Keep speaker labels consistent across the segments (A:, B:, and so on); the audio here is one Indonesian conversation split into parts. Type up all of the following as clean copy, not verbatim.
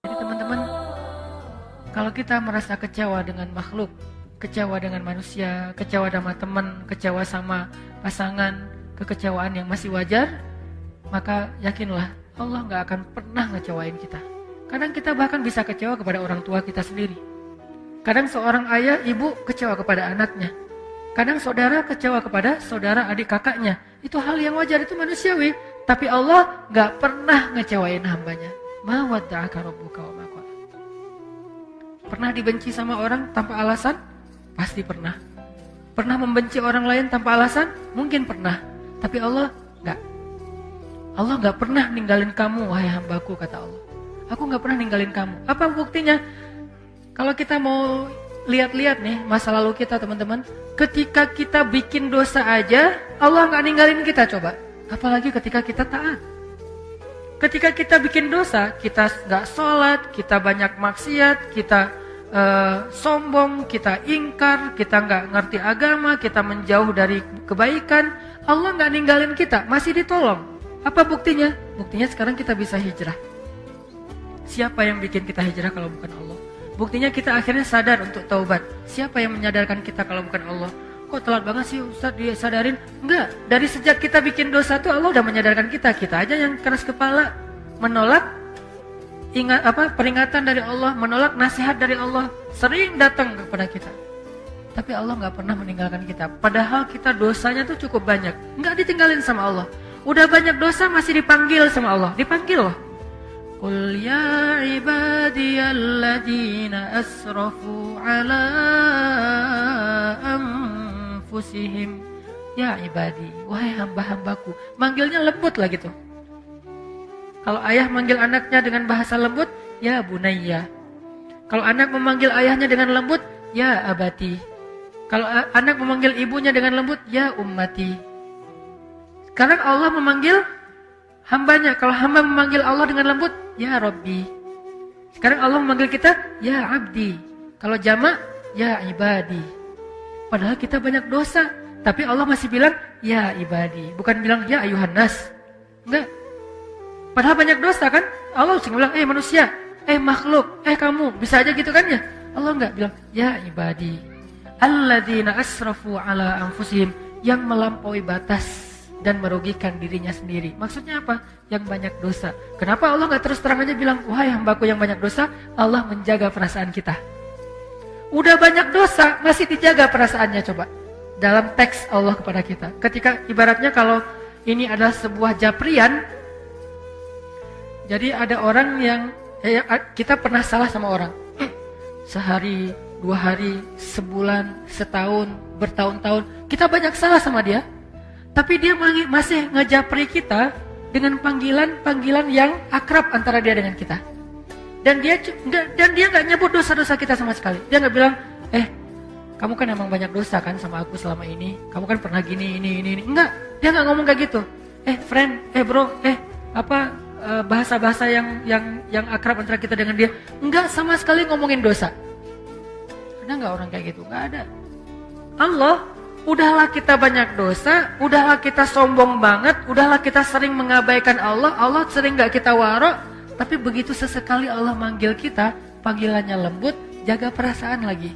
A: Jadi teman-teman, kalau kita merasa kecewa dengan makhluk, kecewa dengan manusia, kecewa sama teman, kecewa sama pasangan, kekecewaan yang masih wajar, maka yakinlah Allah gak akan pernah ngecewain kita. Kadang kita bahkan bisa kecewa kepada orang tua kita sendiri. Kadang seorang ayah, ibu kecewa kepada anaknya. Kadang saudara kecewa kepada saudara, adik kakaknya. Itu hal yang wajar, itu manusiawi. Tapi Allah gak pernah ngecewain hambanya. Ma wadda'aka rabbuka wa ma qala. Pernah dibenci sama orang tanpa alasan? Pasti pernah. Pernah membenci orang lain tanpa alasan? Mungkin pernah. Tapi Allah enggak. Allah enggak pernah ninggalin kamu, wahai hambaku, kata Allah. Aku enggak pernah ninggalin kamu. Apa buktinya? Kalau kita mau lihat-lihat nih masa lalu kita, teman-teman, ketika kita bikin dosa aja, Allah enggak ninggalin kita, coba. Apalagi ketika kita taat. Ketika kita bikin dosa, kita enggak sholat, kita banyak maksiat, kita sombong, kita ingkar, kita nggak ngerti agama, kita menjauh dari kebaikan, Allah nggak ninggalin kita, masih ditolong. Apa buktinya? Buktinya sekarang kita bisa hijrah. Siapa yang bikin kita hijrah kalau bukan Allah? Buktinya kita akhirnya sadar untuk taubat. Siapa yang menyadarkan kita kalau bukan Allah? Kok telat banget sih Ustaz disadarin? Enggak, dari sejak kita bikin dosa tuh Allah udah menyadarkan kita. Kita aja yang keras kepala, menolak peringatan dari Allah, menolak nasihat dari Allah, sering datang kepada kita. Tapi Allah nggak pernah meninggalkan kita. Padahal kita dosanya tuh cukup banyak, nggak ditinggalin sama Allah. Udah banyak dosa masih dipanggil sama Allah, dipanggil loh. Qul ya ibadiyalladzina asrafu ala anfusihim. Ya ibadi, wahai hamba-hambaku. Manggilnya lembut lah gitu. Kalau ayah manggil anaknya dengan bahasa lembut, ya bunayya. Kalau anak memanggil ayahnya dengan lembut, ya abati. Kalau anak memanggil ibunya dengan lembut, ya ummati. Sekarang Allah memanggil hambanya. Kalau hamba memanggil Allah dengan lembut, ya Rabbi. Sekarang Allah memanggil kita, ya abdi. Kalau jamak, ya ibadi. Padahal kita banyak dosa, tapi Allah masih bilang, ya ibadi. Bukan bilang, ya ayuhan nas. Enggak. Padahal banyak dosa kan? Allah sering bilang, manusia, makhluk, kamu. Bisa aja gitu kan ya? Allah enggak bilang, ya ibadi. Alladzina asrafu ala anfusihim. Yang melampaui batas dan merugikan dirinya sendiri. Maksudnya apa? Yang banyak dosa. Kenapa Allah enggak terus terang aja bilang, wahai hambaku yang banyak dosa? Allah menjaga perasaan kita. Udah banyak dosa, masih dijaga perasaannya, coba. Dalam teks Allah kepada kita. Ketika ibaratnya kalau ini adalah sebuah japrian, jadi ada orang yang kita pernah salah sama orang. Sehari, 2 hari, sebulan, setahun, bertahun-tahun. Kita banyak salah sama dia. Tapi dia masih ngejapri kita dengan panggilan-panggilan yang akrab antara dia dengan kita. Dan dia nggak nyebut dosa-dosa kita sama sekali. Dia nggak bilang, kamu kan emang banyak dosa kan sama aku selama ini. Kamu kan pernah gini, ini. Enggak, dia nggak ngomong kayak gitu. Friend, bro, bahasa-bahasa yang akrab antara kita dengan dia, enggak sama sekali ngomongin dosa. Ada enggak orang kayak gitu? Enggak ada. Allah, udahlah kita banyak dosa, udahlah kita sombong banget, udahlah kita sering mengabaikan Allah, Allah sering enggak kita waro, tapi begitu sesekali Allah manggil kita, panggilannya lembut, jaga perasaan lagi.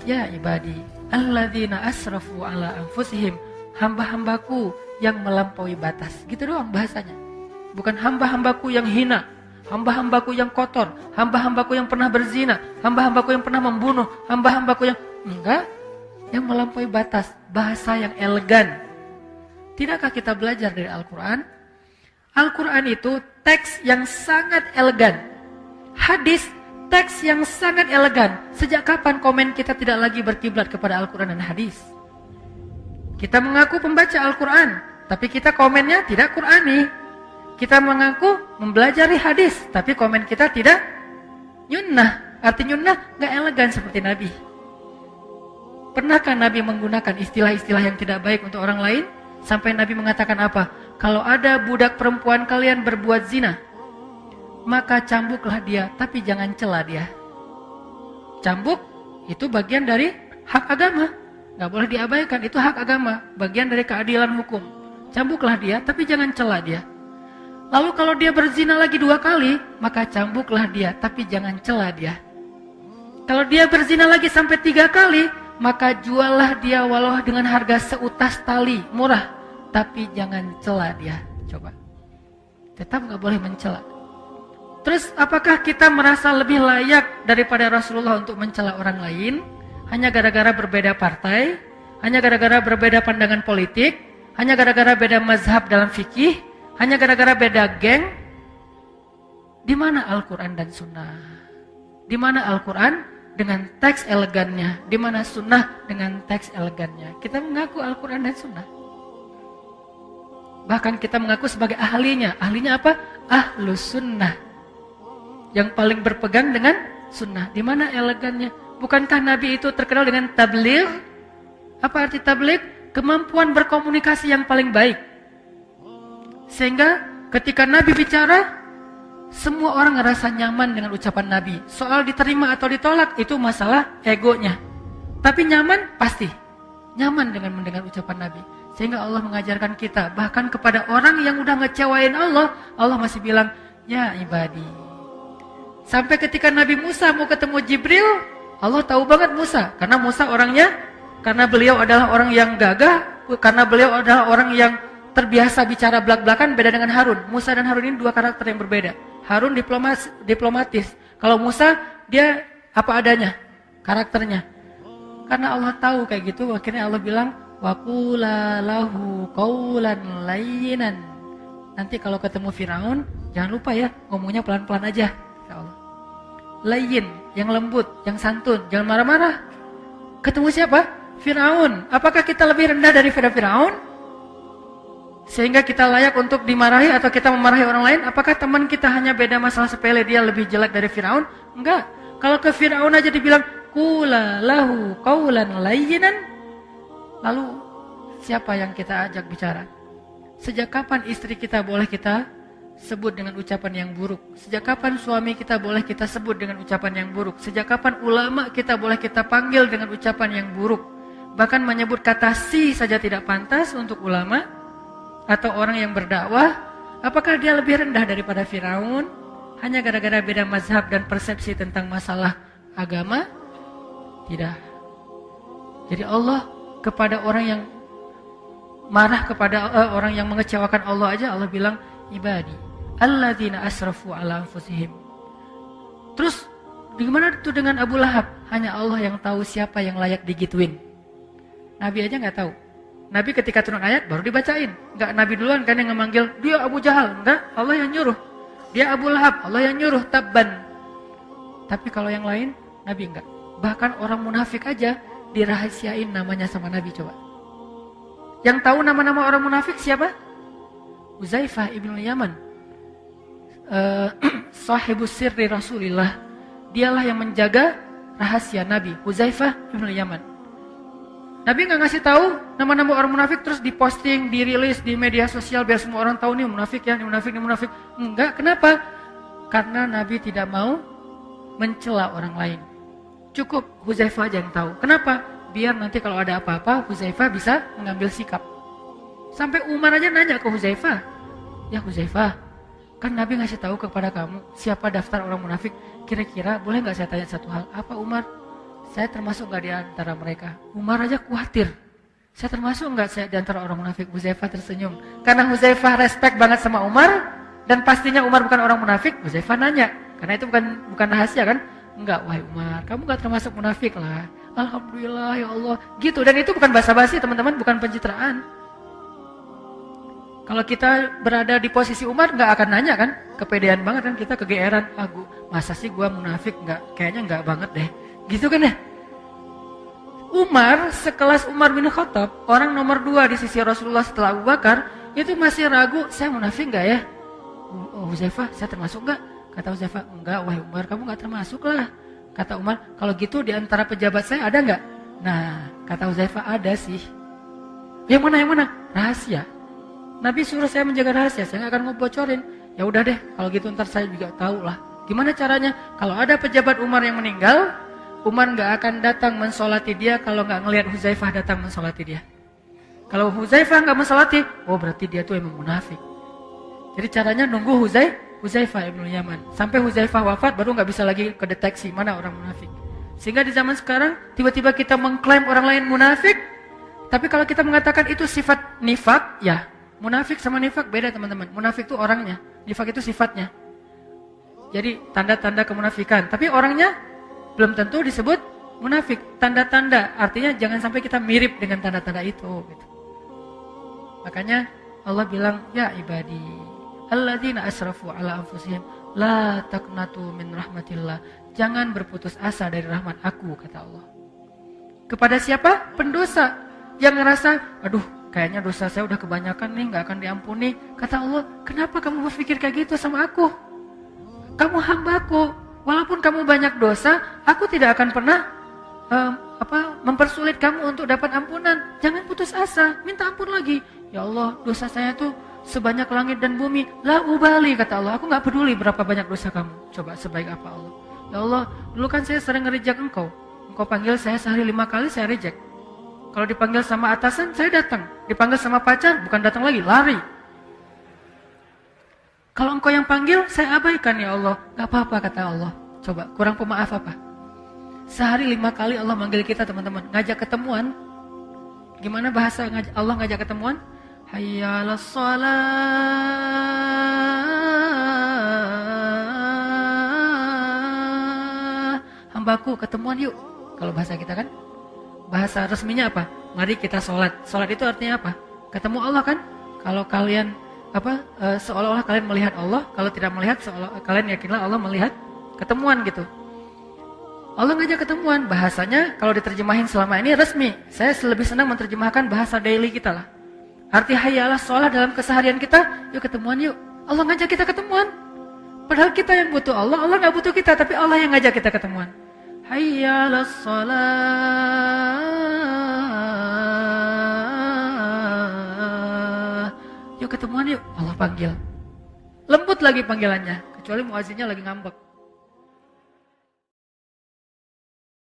A: Ya ibadi, alladzina asrafu ala anfusihim, hamba-hambaku yang melampaui batas. Gitu doang bahasanya. Bukan hamba-hambaku yang hina, hamba-hambaku yang kotor, hamba-hambaku yang pernah berzina, hamba-hambaku yang pernah membunuh, hamba-hambaku yang enggak, yang melampaui batas, bahasa yang elegan. Tidakkah kita belajar dari Al-Quran? Al-Quran itu teks yang sangat elegan. Hadis, teks yang sangat elegan. Sejak kapan komen kita tidak lagi berkiblat kepada Al-Quran dan hadis? Kita mengaku pembaca Al-Quran, tapi kita komennya tidak Qurani. Kita mengaku mempelajari hadis, tapi komen kita tidak nyunnah. Arti nyunnah gak elegan seperti Nabi. Pernahkah Nabi menggunakan istilah-istilah yang tidak baik untuk orang lain? Sampai Nabi mengatakan apa? Kalau ada budak perempuan kalian berbuat zina, maka cambuklah dia, tapi jangan cela dia. Cambuk itu bagian dari hak agama. Nggak boleh diabaikan, itu hak agama. Bagian dari keadilan hukum. Cambuklah dia, tapi jangan cela dia. Lalu kalau dia berzina lagi 2 kali, maka cambuklah dia, tapi jangan cela dia. Kalau dia berzina lagi sampai 3 kali, maka juallah dia walau dengan harga seutas tali, murah. Tapi jangan cela dia. Coba. Tetap nggak boleh mencela. Terus apakah kita merasa lebih layak daripada Rasulullah untuk mencela orang lain? Hanya gara-gara berbeda partai? Hanya gara-gara berbeda pandangan politik? Hanya gara-gara beda mazhab dalam fikih? Hanya gara-gara beda geng? Di mana Al-Quran dan Sunnah? Di mana Al-Quran dengan teks elegannya? Di mana Sunnah dengan teks elegannya? Kita mengaku Al-Quran dan Sunnah. Bahkan kita mengaku sebagai ahlinya. Ahlinya apa? Ahlus Sunnah. Yang paling berpegang dengan Sunnah. Di mana elegannya? Bukankah Nabi itu terkenal dengan tabligh? Apa arti tabligh? Kemampuan berkomunikasi yang paling baik. Sehingga ketika Nabi bicara, semua orang ngerasa nyaman dengan ucapan Nabi. Soal diterima atau ditolak, itu masalah egonya. Tapi nyaman, pasti. Nyaman dengan mendengar ucapan Nabi. Sehingga Allah mengajarkan kita, bahkan kepada orang yang udah ngecewain Allah, Allah masih bilang, ya ibadi. Sampai ketika Nabi Musa mau ketemu Jibril, Allah tahu banget Musa. Karena Musa orangnya, karena beliau adalah orang yang gagah, karena beliau adalah orang yang terbiasa bicara belak-belakan, beda dengan Harun. Musa dan Harun ini 2 karakter yang berbeda. Harun diplomatis. Kalau Musa, dia apa adanya karakternya. Karena Allah tahu kayak gitu, akhirnya Allah bilang, waqula lahu qawlan layyinan. Nanti kalau ketemu Firaun, jangan lupa ya, ngomongnya pelan-pelan aja. Ya Allah. Layyin, yang lembut, yang santun, jangan marah-marah. Ketemu siapa? Firaun. Apakah kita lebih rendah daripada Firaun? Sehingga kita layak untuk dimarahi atau kita memarahi orang lain? Apakah teman kita hanya beda masalah sepele, dia lebih jelek dari Firaun? Enggak. Kalau ke Firaun aja dibilang qula lahu qawlan layyinan, lalu siapa yang kita ajak bicara? Sejak kapan istri kita boleh kita sebut dengan ucapan yang buruk? Sejak kapan suami kita boleh kita sebut dengan ucapan yang buruk? Sejak kapan ulama kita boleh kita panggil dengan ucapan yang buruk? Bahkan menyebut kata si saja tidak pantas untuk ulama atau orang yang berdakwah. Apakah dia lebih rendah daripada Firaun hanya gara-gara beda mazhab dan persepsi tentang masalah agama? Tidak. Jadi Allah kepada orang yang marah, kepada orang yang mengecewakan Allah aja, Allah bilang ibadi alladzina asrafu ala anfusihim. Terus gimana itu dengan Abu Lahab? Hanya Allah yang tahu siapa yang layak digituin. Nabi aja nggak tahu. Nabi ketika turun ayat baru dibacain. Enggak Nabi duluan kan yang memanggil, dia Abu Jahal. Enggak, Allah yang nyuruh. Dia Abu Lahab, Allah yang nyuruh, tabban. Tapi kalau yang lain, Nabi enggak. Bahkan orang munafik aja dirahasiain namanya sama Nabi, coba. Yang tahu nama-nama orang munafik siapa? Huzaifah ibn Yaman. Sahibus sirri Rasulillah. Dialah yang menjaga rahasia Nabi, Huzaifah ibn Yaman. Nabi nggak ngasih tahu nama-nama orang munafik terus diposting, dirilis di media sosial biar semua orang tahu nih munafik ya, ini munafik, ini munafik. Enggak, kenapa? Karena Nabi tidak mau mencela orang lain. Cukup Huzaifah aja yang tahu. Kenapa? Biar nanti kalau ada apa-apa Huzaifah bisa mengambil sikap. Sampai Umar aja nanya ke Huzaifah, ya Huzaifah, kan Nabi ngasih tahu kepada kamu siapa daftar orang munafik. Kira-kira boleh nggak saya tanya satu hal? Apa Umar? Saya termasuk nggak di antara mereka? Umar aja khawatir. Saya termasuk nggak saya di antara orang munafik? Huzaifah tersenyum. Karena Huzaifah respect banget sama Umar dan pastinya Umar bukan orang munafik. Huzaifah nanya, karena itu bukan rahasia kan? Enggak, wahai Umar, kamu nggak termasuk munafik lah. Alhamdulillah ya Allah. Gitu, dan itu bukan basa-basi teman-teman, bukan pencitraan. Kalau kita berada di posisi Umar nggak akan nanya kan? Kepedean banget kan kita, kegeeran. Masa sih gua munafik? Kayaknya nggak banget deh. Gitu kan ya? Umar, sekelas Umar bin Khattab, orang nomor 2 di sisi Rasulullah setelah Abu Bakar, itu masih ragu, saya munafik enggak ya? Huzaifah, saya termasuk enggak? Kata Huzaifah, enggak, wahai Umar, kamu enggak termasuk lah. Kata Umar, kalau gitu di antara pejabat saya ada enggak? Nah, kata Huzaifah, ada sih. Yang mana? Rahasia. Nabi suruh saya menjaga rahasia, saya enggak akan ngebocorin. Ya udah deh, kalau gitu ntar saya juga tahu lah. Gimana caranya? Kalau ada pejabat Umar yang meninggal, Umar nggak akan datang mensolati dia kalau nggak ngelihat Huzaifah datang mensolati dia. Kalau Huzaifah nggak mensolati, oh berarti dia tuh emang munafik. Jadi caranya nunggu Huzaifah ibn Yaman. Sampai Huzaifah wafat baru nggak bisa lagi kedeteksi mana orang munafik. Sehingga di zaman sekarang tiba-tiba kita mengklaim orang lain munafik. Tapi kalau kita mengatakan itu sifat nifak, ya munafik sama nifak beda teman-teman. Munafik itu orangnya, nifak itu sifatnya. Jadi tanda-tanda kemunafikan. Tapi orangnya belum tentu disebut munafik. Tanda-tanda artinya jangan sampai kita mirip dengan tanda-tanda itu. Gitu. Makanya Allah bilang, ya ibadi, alladzina asrafu ala anfusihim, la taqnatu min rahmatillah. Jangan berputus asa dari rahmat aku, kata Allah. Kepada siapa? Pendosa. Yang ngerasa, aduh kayaknya dosa saya udah kebanyakan nih, gak akan diampuni. Kata Allah, kenapa kamu berpikir kayak gitu sama aku? Kamu hambaku. Walaupun kamu banyak dosa, aku tidak akan pernah mempersulit kamu untuk dapat ampunan. Jangan putus asa, minta ampun lagi. Ya Allah, dosa saya tuh sebanyak langit dan bumi. La ubali, kata Allah. Aku gak peduli berapa banyak dosa kamu. Coba sebaik apa Allah. Ya Allah, dulu kan saya sering nge-reject engkau. Engkau panggil saya sehari 5 kali, saya reject. Kalau dipanggil sama atasan, saya datang. Dipanggil sama pacar, bukan datang lagi, lari. Kalau engkau yang panggil, saya abaikan ya Allah. Gak apa-apa, kata Allah. Coba, kurang pemaaf apa? Sehari 5 kali Allah manggil kita, teman-teman. Ngajak ketemuan. Gimana bahasa Allah ngajak ketemuan? Hayya 'alas shalah. Hambaku, ketemuan yuk. Kalau bahasa kita kan? Bahasa resminya apa? Mari kita sholat. Sholat itu artinya apa? Ketemu Allah kan? Kalau kalian seolah-olah kalian melihat Allah, kalau tidak melihat seolah kalian yakinlah Allah melihat, ketemuan gitu. Allah ngajak ketemuan, bahasanya kalau diterjemahin selama ini resmi. Saya lebih senang menerjemahkan bahasa daily kita lah. Arti hayya 'alas shalah dalam keseharian kita, yuk ketemuan yuk. Allah ngajak kita ketemuan. Padahal kita yang butuh Allah, Allah gak butuh kita, tapi Allah yang ngajak kita ketemuan. Hayya 'alas shalah. Yuk ketemuan yuk, Allah panggil. Lembut lagi panggilannya, kecuali muazzinnya lagi ngambek.